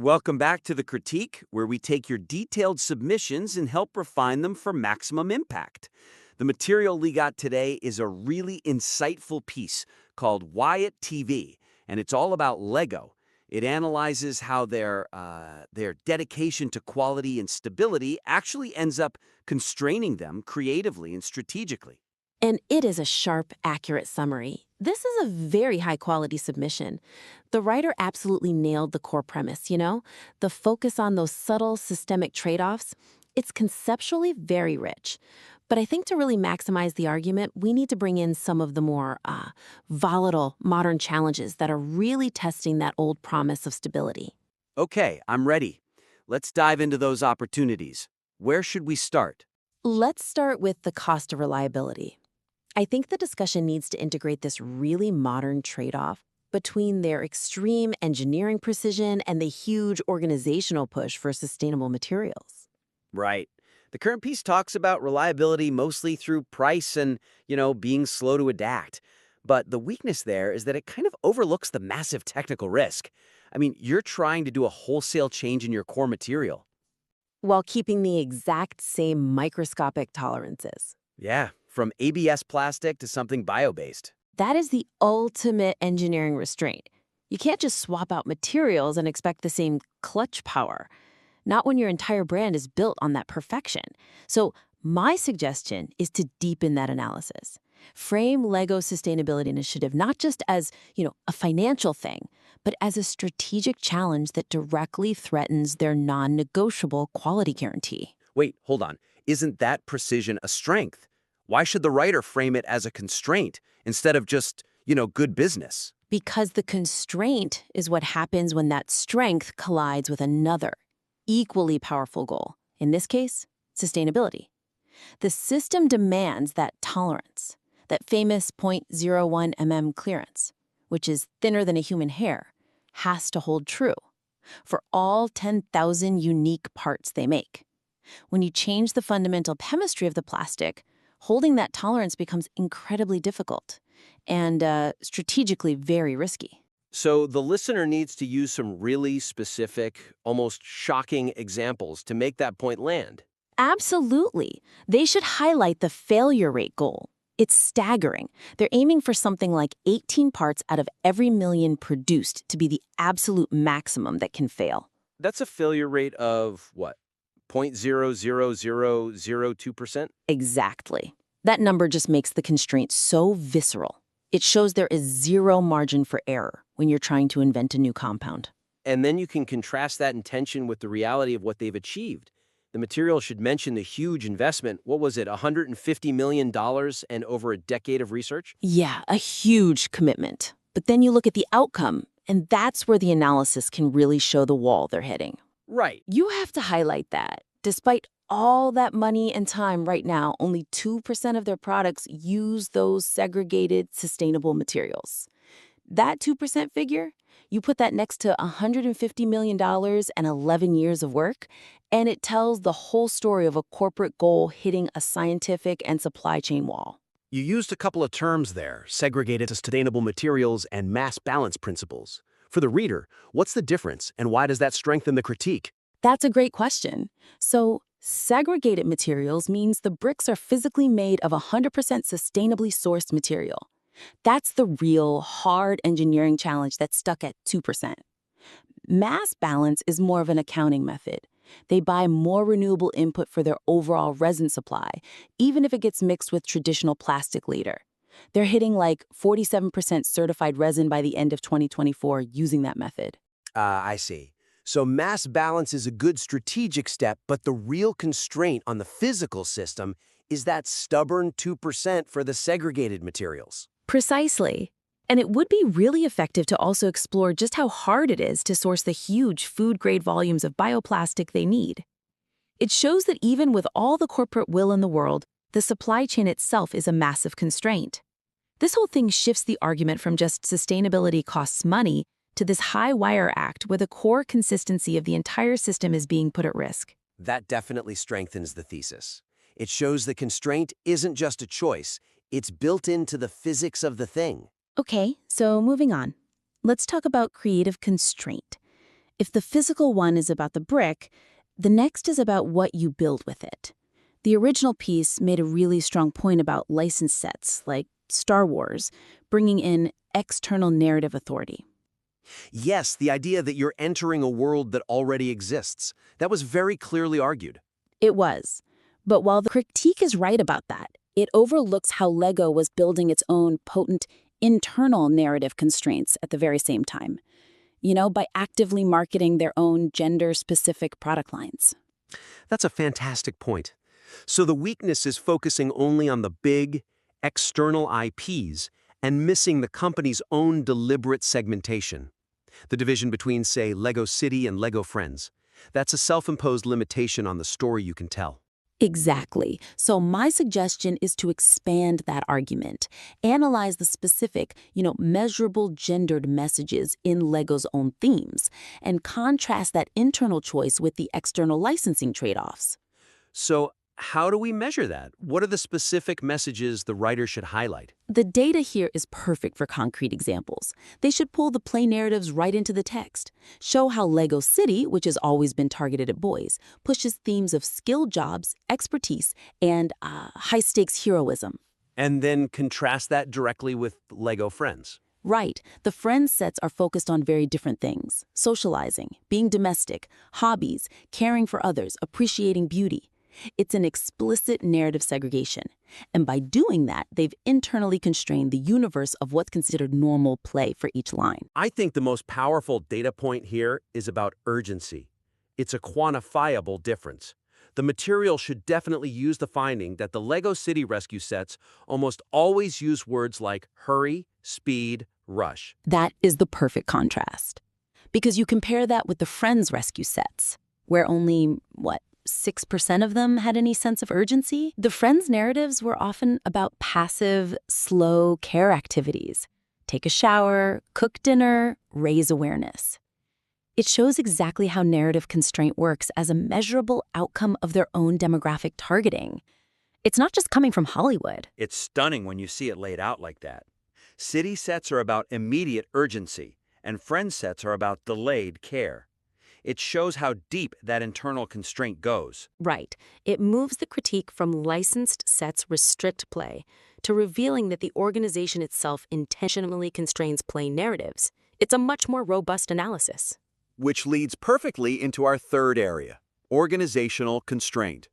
Welcome back to The Critique, where we take your detailed submissions and help refine them for maximum impact. The material we got today is a really insightful piece called WhyItTV, and it's all about Lego. It analyzes how their dedication to quality and stability actually ends up constraining them creatively and strategically. And it is a sharp, accurate summary. This is a very high-quality submission. The writer absolutely nailed the core premise, The focus on those subtle systemic trade-offs. It's conceptually very rich. But I think to really maximize the argument, we need to bring in some of the more volatile modern challenges that are really testing that old promise of stability. Okay, I'm ready. Let's dive into those opportunities. Where should we start? Let's start with the cost of reliability. I think the discussion needs to integrate this really modern trade-off between their extreme engineering precision and the huge organizational push for sustainable materials. Right. The current piece talks about reliability mostly through price and, being slow to adapt. But the weakness there is that it kind of overlooks the massive technical risk. I mean, you're trying to do a wholesale change in your core material. While keeping the exact same microscopic tolerances. Yeah, from ABS plastic to something bio-based. That is the ultimate engineering restraint. You can't just swap out materials and expect the same clutch power. Not when your entire brand is built on that perfection. So my suggestion is to deepen that analysis. Frame Lego Sustainability Initiative not just as, a financial thing, but as a strategic challenge that directly threatens their non-negotiable quality guarantee. Wait, hold on. Isn't that precision a strength? Why should the writer frame it as a constraint instead of just, good business? Because the constraint is what happens when that strength collides with another, equally powerful goal. In this case, sustainability. The system demands that tolerance, that famous 0.01 mm clearance, which is thinner than a human hair, has to hold true for all 10,000 unique parts they make. When you change the fundamental chemistry of the plastic, holding that tolerance becomes incredibly difficult and strategically very risky. So the listener needs to use some really specific, almost shocking examples to make that point land. Absolutely. They should highlight the failure rate goal. It's staggering. They're aiming for something like 18 parts out of every million produced to be the absolute maximum that can fail. That's a failure rate of, what, 0.00002%? Exactly. That number just makes the constraint so visceral. It shows there is zero margin for error when you're trying to invent a new compound. And then you can contrast that intention with the reality of what they've achieved. The material should mention the huge investment. What was it, $150 million and over a decade of research? Yeah, a huge commitment. But then you look at the outcome, and that's where the analysis can really show the wall they're hitting. Right. You have to highlight that. Despite all that money and time right now, only 2% of their products use those segregated, sustainable materials. That 2% figure, you put that next to $150 million and 11 years of work, and it tells the whole story of a corporate goal hitting a scientific and supply chain wall. You used a couple of terms there, segregated sustainable materials and mass balance principles. For the reader, what's the difference, and why does that strengthen the critique? That's a great question. So, segregated materials means the bricks are physically made of 100% sustainably sourced material. That's the real, hard engineering challenge that's stuck at 2%. Mass balance is more of an accounting method. They buy more renewable input for their overall resin supply, even if it gets mixed with traditional plastic later. They're hitting like 47% certified resin by the end of 2024 using that method. I see. So mass balance is a good strategic step, but the real constraint on the physical system is that stubborn 2% for the segregated materials. Precisely. And it would be really effective to also explore just how hard it is to source the huge food-grade volumes of bioplastic they need. It shows that even with all the corporate will in the world, the supply chain itself is a massive constraint. This whole thing shifts the argument from just sustainability costs money to this high-wire act where the core consistency of the entire system is being put at risk. That definitely strengthens the thesis. It shows the constraint isn't just a choice, it's built into the physics of the thing. Okay, so moving on. Let's talk about creative constraint. If the physical one is about the brick, the next is about what you build with it. The original piece made a really strong point about license sets, like Star Wars, bringing in external narrative authority. Yes, the idea that you're entering a world that already exists. That was very clearly argued. It was. But while the critique is right about that, it overlooks how LEGO was building its own potent internal narrative constraints at the very same time. By actively marketing their own gender-specific product lines. That's a fantastic point. So the weakness is focusing only on the big, external IPs and missing the company's own deliberate segmentation. The division between, say, LEGO City and LEGO Friends. That's a self-imposed limitation on the story you can tell. Exactly. So my suggestion is to expand that argument. Analyze the specific, measurable gendered messages in LEGO's own themes, and contrast that internal choice with the external licensing trade-offs. So how do we measure that? What are the specific messages the writer should highlight? The data here is perfect for concrete examples. They should pull the play narratives right into the text. Show how LEGO City, which has always been targeted at boys, pushes themes of skilled jobs, expertise, and high-stakes heroism. And then contrast that directly with LEGO Friends. Right. The Friends sets are focused on very different things. Socializing, being domestic, hobbies, caring for others, appreciating beauty. It's an explicit narrative segregation. And by doing that, they've internally constrained the universe of what's considered normal play for each line. I think the most powerful data point here is about urgency. It's a quantifiable difference. The material should definitely use the finding that the LEGO City Rescue sets almost always use words like hurry, speed, rush. That is the perfect contrast. Because you compare that with the Friends Rescue sets, where only, 6% of them had any sense of urgency? The Friends narratives were often about passive, slow care activities. Take a shower, cook dinner, raise awareness. It shows exactly how narrative constraint works as a measurable outcome of their own demographic targeting. It's not just coming from Hollywood. It's stunning when you see it laid out like that. City sets are about immediate urgency, and Friends sets are about delayed care. It shows how deep that internal constraint goes. Right. It moves the critique from licensed sets restrict play to revealing that the organization itself intentionally constrains play narratives. It's a much more robust analysis. Which leads perfectly into our third area, organizational constraint.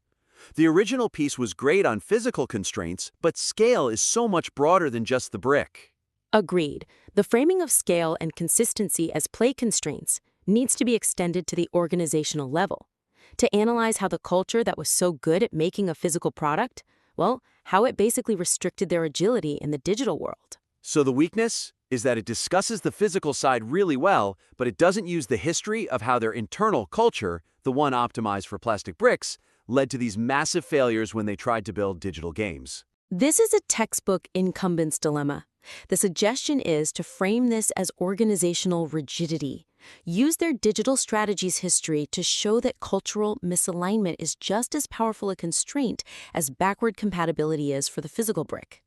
The original piece was great on physical constraints, but scale is so much broader than just the brick. Agreed. The framing of scale and consistency as play constraints needs to be extended to the organizational level, to analyze how the culture that was so good at making a physical product, how it basically restricted their agility in the digital world. So the weakness is that it discusses the physical side really well, but it doesn't use the history of how their internal culture, the one optimized for plastic bricks, led to these massive failures when they tried to build digital games. This is a textbook incumbent's dilemma. The suggestion is to frame this as organizational rigidity. Use their digital strategies history to show that cultural misalignment is just as powerful a constraint as backward compatibility is for the physical brick.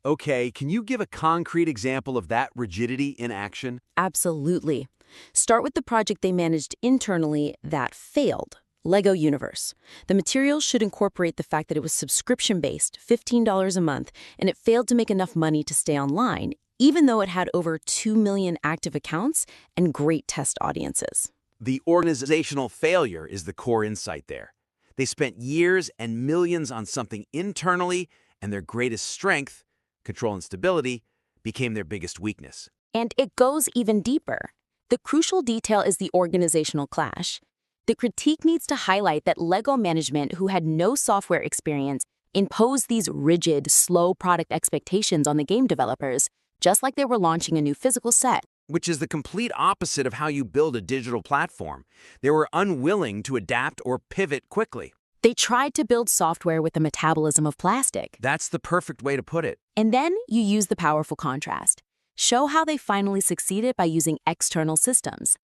Okay, can you give a concrete example of that rigidity in action? Absolutely. Start with the project they managed internally that failed, LEGO Universe. The materials should incorporate the fact that it was subscription-based, $15 a month, and it failed to make enough money to stay online, even though it had over 2 million active accounts and great test audiences. The organizational failure is the core insight there. They spent years and millions on something internally, and their greatest strength, control and stability, became their biggest weakness. And it goes even deeper. The crucial detail is the organizational clash. The critique needs to highlight that LEGO management, who had no software experience, imposed these rigid, slow product expectations on the game developers, just like they were launching a new physical set. Which is the complete opposite of how you build a digital platform. They were unwilling to adapt or pivot quickly. They tried to build software with the metabolism of plastic. That's the perfect way to put it. And then you use the powerful contrast. Show how they finally succeeded by using external systems.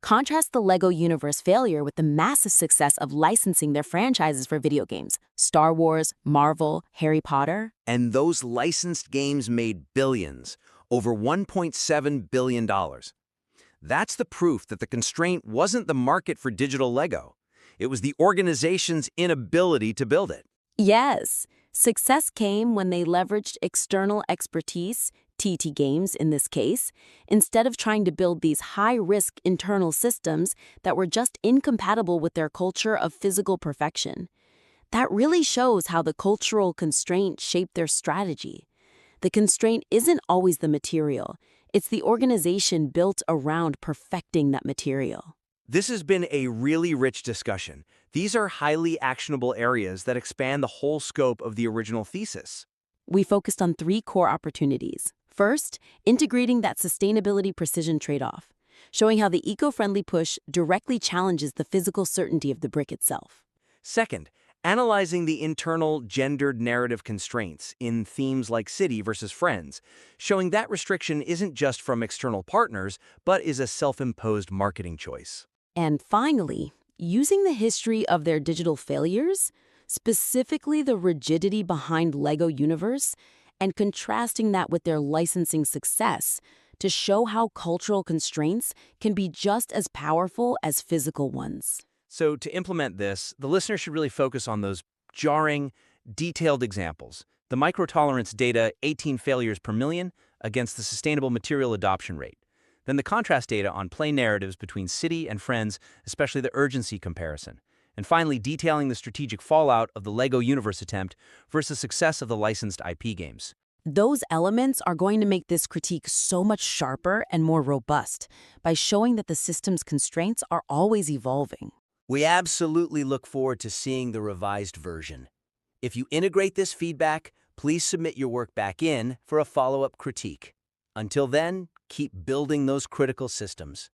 Contrast the LEGO Universe failure with the massive success of licensing their franchises for video games, Star Wars, Marvel, Harry Potter. And those licensed games made billions, over $1.7 billion. That's the proof that the constraint wasn't the market for digital Lego. It was the organization's inability to build it. Yes, success came when they leveraged external expertise, TT Games in this case, instead of trying to build these high-risk internal systems that were just incompatible with their culture of physical perfection. That really shows how the cultural constraint shaped their strategy. The constraint isn't always the material. It's the organization built around perfecting that material. This has been a really rich discussion. These are highly actionable areas that expand the whole scope of the original thesis. We focused on 3 core opportunities. First, integrating that sustainability precision trade-off, showing how the eco-friendly push directly challenges the physical certainty of the brick itself. Second, analyzing the internal gendered narrative constraints in themes like city versus friends, showing that restriction isn't just from external partners, but is a self-imposed marketing choice. And finally, using the history of their digital failures, specifically the rigidity behind LEGO Universe, and contrasting that with their licensing success to show how cultural constraints can be just as powerful as physical ones. So to implement this, the listener should really focus on those jarring, detailed examples. The microtolerance data, 18 failures per million, against the sustainable material adoption rate. Then the contrast data on play narratives between city and friends, especially the urgency comparison. And finally, detailing the strategic fallout of the LEGO Universe attempt versus success of the licensed IP games. Those elements are going to make this critique so much sharper and more robust by showing that the system's constraints are always evolving. We absolutely look forward to seeing the revised version. If you integrate this feedback, please submit your work back in for a follow-up critique. Until then, keep building those critical systems.